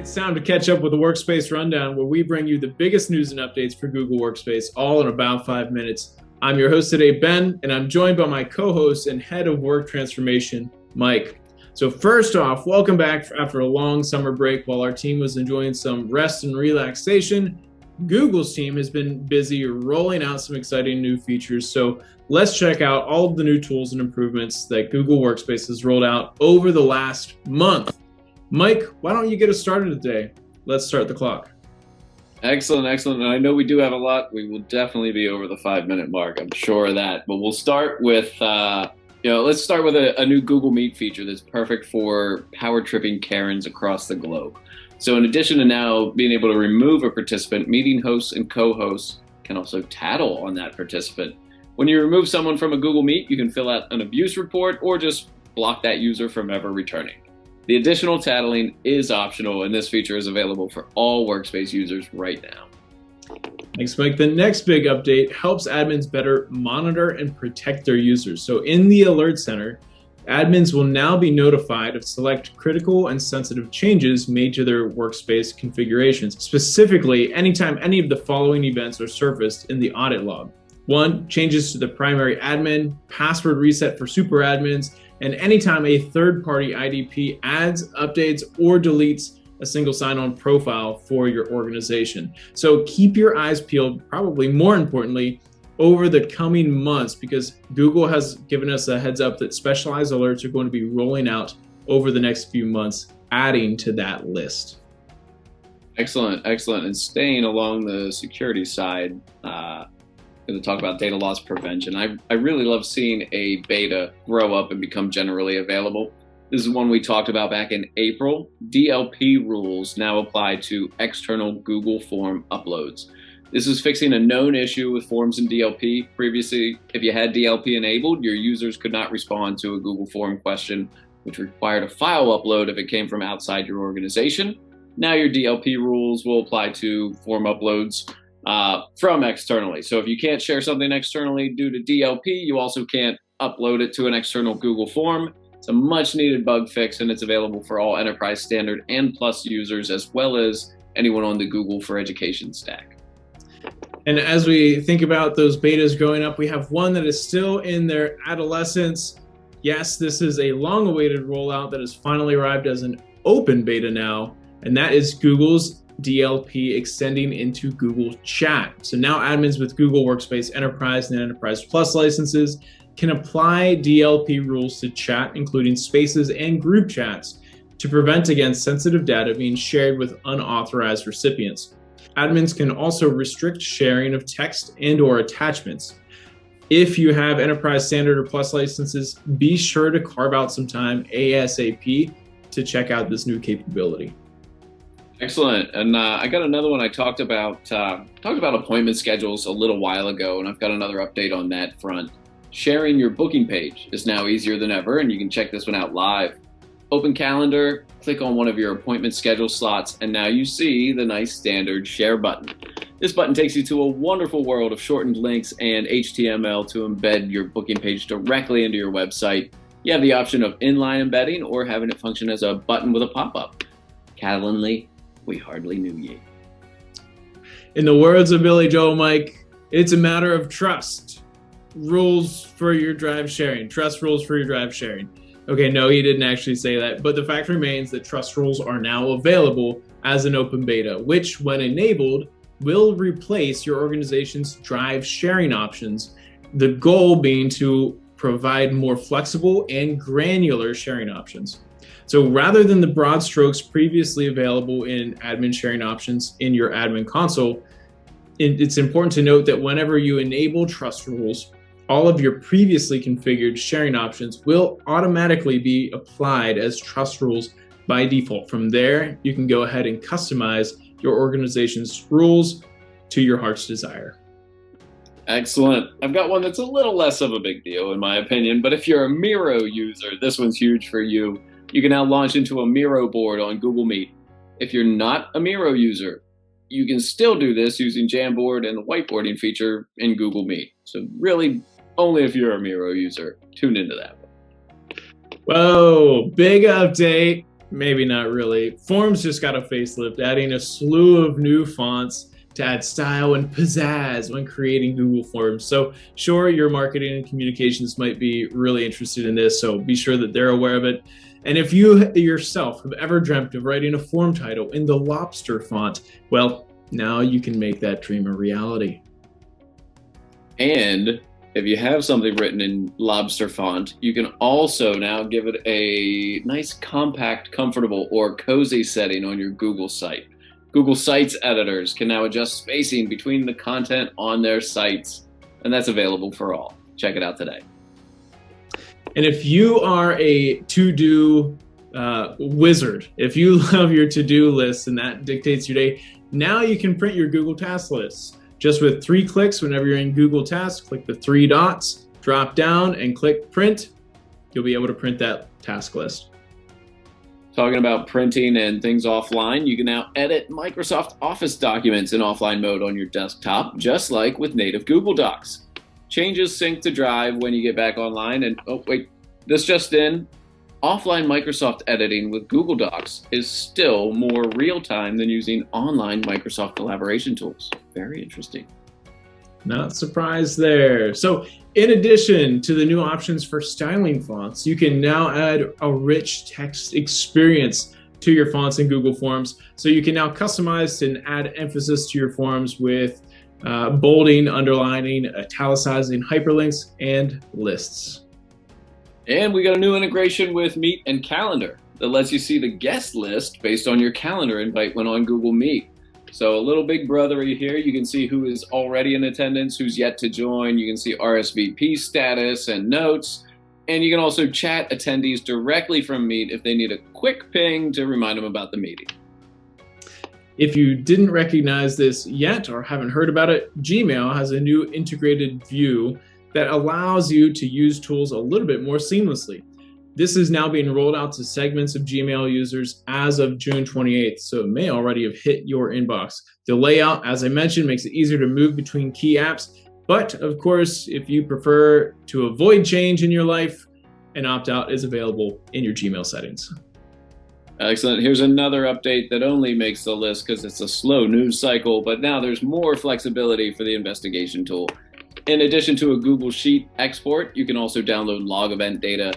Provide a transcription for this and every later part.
It's time to catch up with the Workspace Rundown, where we bring you the biggest news and updates for Google Workspace, all in about 5 minutes. I'm your host today, Ben, and I'm joined by my co-host and head of work transformation, Mike. So first off, welcome back after a long summer break. While our team was enjoying some rest and relaxation, Google's team has been busy rolling out some exciting new features. So let's check out all of the new tools and improvements that Google Workspace has rolled out over the last month. Mike, why don't you get us started today? Let's start the clock. Excellent. And I know we do have a lot. We will definitely be over the 5-minute mark. I'm sure of that. But we'll start with, let's start with a new Google Meet feature that's perfect for power tripping Karens across the globe. So in addition to now being able to remove a participant, meeting hosts and co-hosts can also tattle on that participant. When you remove someone from a Google Meet, you can fill out an abuse report or just block that user from ever returning. The additional tattling is optional, and this feature is available for all Workspace users right now. Thanks, Mike. The next big update helps admins better monitor and protect their users. So in the Alert Center, admins will now be notified of select critical and sensitive changes made to their workspace configurations. Specifically, anytime any of the following events are surfaced in the audit log. 1, changes to the primary admin, password reset for super admins, and anytime a third-party IDP adds, updates, or deletes a single sign-on profile for your organization. So keep your eyes peeled, probably more importantly, over the coming months, because Google has given us a heads up that specialized alerts are going to be rolling out over the next few months, adding to that list. Excellent. And staying along the security side, going to talk about data loss prevention. I really love seeing a beta grow up and become generally available. This is one we talked about back in April. DLP rules now apply to external Google form uploads. This is fixing a known issue with forms in DLP. Previously, if you had DLP enabled, your users could not respond to a Google form question, which required a file upload if it came from outside your organization. Now your DLP rules will apply to form uploads from externally. So if you can't share something externally due to DLP, you also can't upload it to an external Google form. It's a much needed bug fix, and it's available for all Enterprise Standard and Plus users, as well as anyone on the Google for Education stack. And as we think about those betas growing up, we have one that is still in their adolescence. Yes, this is a long-awaited rollout that has finally arrived as an open beta now, and that is Google's DLP extending into Google Chat. So now admins with Google Workspace Enterprise and Enterprise Plus licenses can apply DLP rules to chat, including spaces and group chats, to prevent against sensitive data being shared with unauthorized recipients. Admins can also restrict sharing of text and/or attachments. If you have Enterprise Standard or Plus licenses, be sure to carve out some time ASAP to check out this new capability. Excellent. And I got another one. I talked about appointment schedules a little while ago, and I've got another update on that front. Sharing your booking page is now easier than ever, and you can check this one out live. Open Calendar, click on one of your appointment schedule slots, and now you see the nice standard share button. This button takes you to a wonderful world of shortened links and HTML to embed your booking page directly into your website. You have the option of inline embedding or having it function as a button with a pop-up. Calendly, we hardly knew ye. In the words of Billy Joel, Mike, it's a matter of trust. Rules for your drive sharing. Trust rules for your drive sharing. Okay, no, he didn't actually say that, but the fact remains that trust rules are now available as an open beta, which, when enabled, will replace your organization's drive sharing options. The goal being to provide more flexible and granular sharing options. So rather than the broad strokes previously available in admin sharing options in your admin console, it's important to note that whenever you enable trust rules, all of your previously configured sharing options will automatically be applied as trust rules by default. From there, you can go ahead and customize your organization's rules to your heart's desire. Excellent. I've got one that's a little less of a big deal in my opinion, but if you're a Miro user, this one's huge for you. You can now launch into a Miro board on Google Meet. If you're not a Miro user, you can still do this using Jamboard and the whiteboarding feature in Google Meet. So really, only if you're a Miro user. Tune into that one. Whoa, big update. Maybe not really. Forms just got a facelift, adding a slew of new fonts to add style and pizzazz when creating Google Forms. So sure, your marketing and communications might be really interested in this, so be sure that they're aware of it. And if you yourself have ever dreamt of writing a form title in the lobster font, well, now you can make that dream a reality. And if you have something written in lobster font, you can also now give it a nice, compact, comfortable, or cozy setting on your Google site. Google Sites editors can now adjust spacing between the content on their sites, and that's available for all. Check it out today. And if you are a to-do wizard, if you love your to-do list and that dictates your day, now you can print your Google Task lists. Just with 3 clicks, whenever you're in Google Tasks, click the 3 dots, drop down and click print. You'll be able to print that task list. Talking about printing and things offline, you can now edit Microsoft Office documents in offline mode on your desktop, just like with native Google Docs. Changes sync to Drive when you get back online. And oh wait, this just in, offline Microsoft editing with Google Docs is still more real-time than using online Microsoft collaboration tools. Very interesting. Not surprised there. So in addition to the new options for styling fonts, you can now add a rich text experience to your fonts in Google Forms. So you can now customize and add emphasis to your forms with bolding, underlining, italicizing, hyperlinks, and lists. And we got a new integration with Meet and Calendar that lets you see the guest list based on your calendar invite when on Google Meet. So a little big brothery here. You can see who is already in attendance, who's yet to join. You can see RSVP status and notes. And you can also chat attendees directly from Meet if they need a quick ping to remind them about the meeting. If you didn't recognize this yet or haven't heard about it, Gmail has a new integrated view that allows you to use tools a little bit more seamlessly. This is now being rolled out to segments of Gmail users as of June 28th, so it may already have hit your inbox. The layout, as I mentioned, makes it easier to move between key apps, but of course, if you prefer to avoid change in your life, an opt-out is available in your Gmail settings. Excellent. Here's another update that only makes the list because it's a slow news cycle, but now there's more flexibility for the investigation tool. In addition to a Google Sheet export, you can also download log event data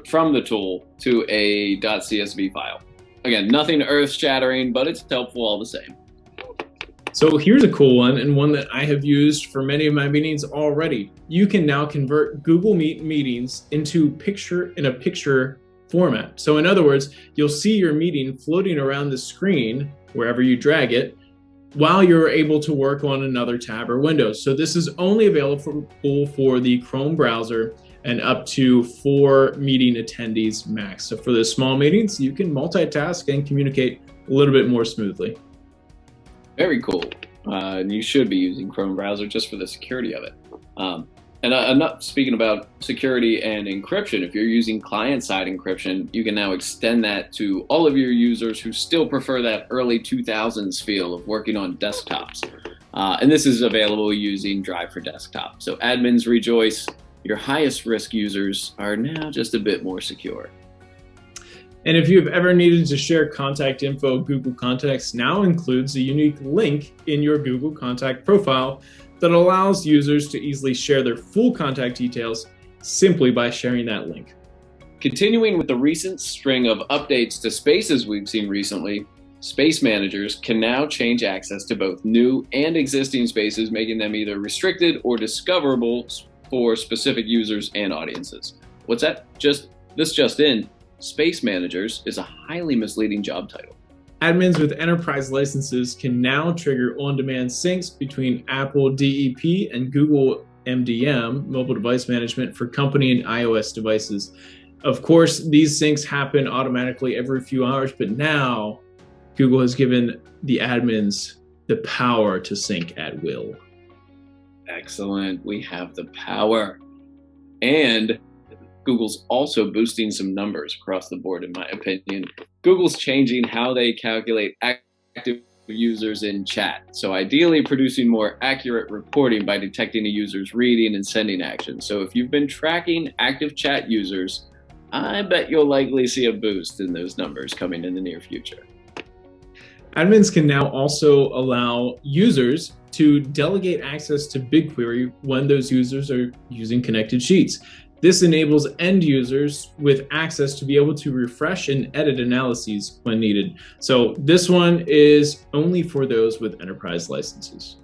from the tool to a .csv file. Again, nothing earth-shattering, but it's helpful all the same. So here's a cool one, and one that I have used for many of my meetings already. You can now convert Google Meet meetings into a picture format. So in other words, you'll see your meeting floating around the screen wherever you drag it, while you're able to work on another tab or window. So this is only available for the Chrome browser and up to 4 meeting attendees max. So for the small meetings, you can multitask and communicate a little bit more smoothly. Very cool. And you should be using Chrome browser just for the security of it. And I'm not speaking about security and encryption. If you're using client-side encryption, you can now extend that to all of your users who still prefer that early 2000s feel of working on desktops. And this is available using Drive for Desktop. So admins rejoice. Your highest risk users are now just a bit more secure. And if you've ever needed to share contact info, Google Contacts now includes a unique link in your Google Contact profile that allows users to easily share their full contact details simply by sharing that link. Continuing with the recent string of updates to Spaces we've seen recently, Space managers can now change access to both new and existing spaces, making them either restricted or discoverable for specific users and audiences. What's that? This just in, Space managers is a highly misleading job title. Admins with enterprise licenses can now trigger on-demand syncs between Apple DEP and Google MDM, mobile device management, for company and iOS devices. Of course, these syncs happen automatically every few hours, but now Google has given the admins the power to sync at will. Excellent. We have the power. And Google's also boosting some numbers across the board, in my opinion. Google's changing how they calculate active users in chat. So ideally producing more accurate reporting by detecting a user's reading and sending actions. So if you've been tracking active chat users, I bet you'll likely see a boost in those numbers coming in the near future. Admins can now also allow users to delegate access to Bigquery when those users are using connected sheets. This enables end users with access to be able to refresh and edit analyses when needed. So this one is only for those with enterprise licenses.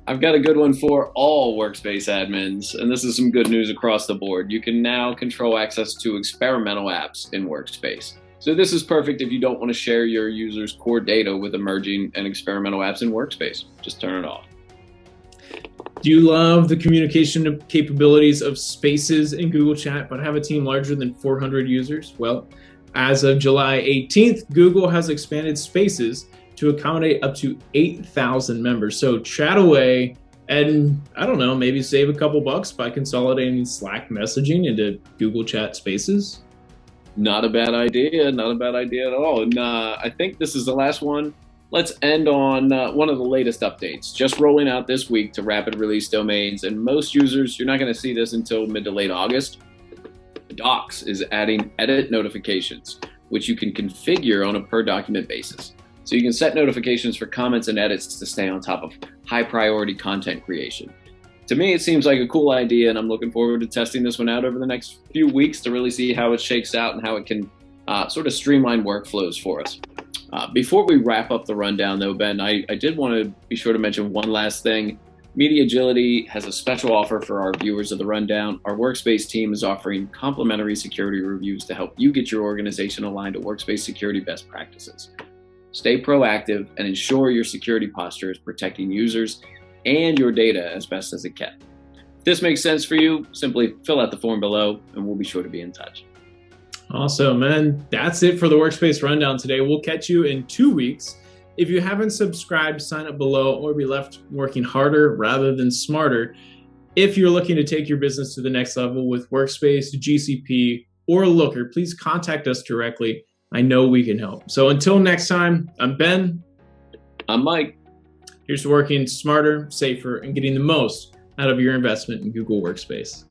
I've got a good one for all Workspace admins, and this is some good news across the board. You can now control access to experimental apps in Workspace. So this is perfect if you don't want to share your users' core data with emerging and experimental apps in Workspace. Just turn it off. Do you love the communication capabilities of Spaces in Google Chat, but have a team larger than 400 users? Well, as of July 18th, Google has expanded Spaces to accommodate up to 8,000 members. So chat away and, I don't know, maybe save a couple bucks by consolidating Slack messaging into Google Chat Spaces. Not a bad idea. Not a bad idea at all. And I think this is the last one. Let's end on one of the latest updates, just rolling out this week to rapid release domains. And most users, you're not going to see this until mid to late August. Docs is adding edit notifications, which you can configure on a per document basis. So you can set notifications for comments and edits to stay on top of high priority content creation. To me, it seems like a cool idea, and I'm looking forward to testing this one out over the next few weeks to really see how it shakes out and how it can sort of streamline workflows for us. Before we wrap up the rundown, though, Ben, I did want to be sure to mention one last thing. MediaAgility has a special offer for our viewers of the rundown. Our Workspace team is offering complimentary security reviews to help you get your organization aligned to Workspace security best practices. Stay proactive and ensure your security posture is protecting users and your data as best as it can. If this makes sense for you, simply fill out the form below and we'll be sure to be in touch. Awesome, man. That's it for the Workspace Rundown today. We'll catch you in 2 weeks. If you haven't subscribed, sign up below or be left working harder rather than smarter. If you're looking to take your business to the next level with Workspace, GCP, or Looker, please contact us directly. I know we can help. So until next time, I'm Ben. I'm Mike. Here's to working smarter, safer, and getting the most out of your investment in Google Workspace.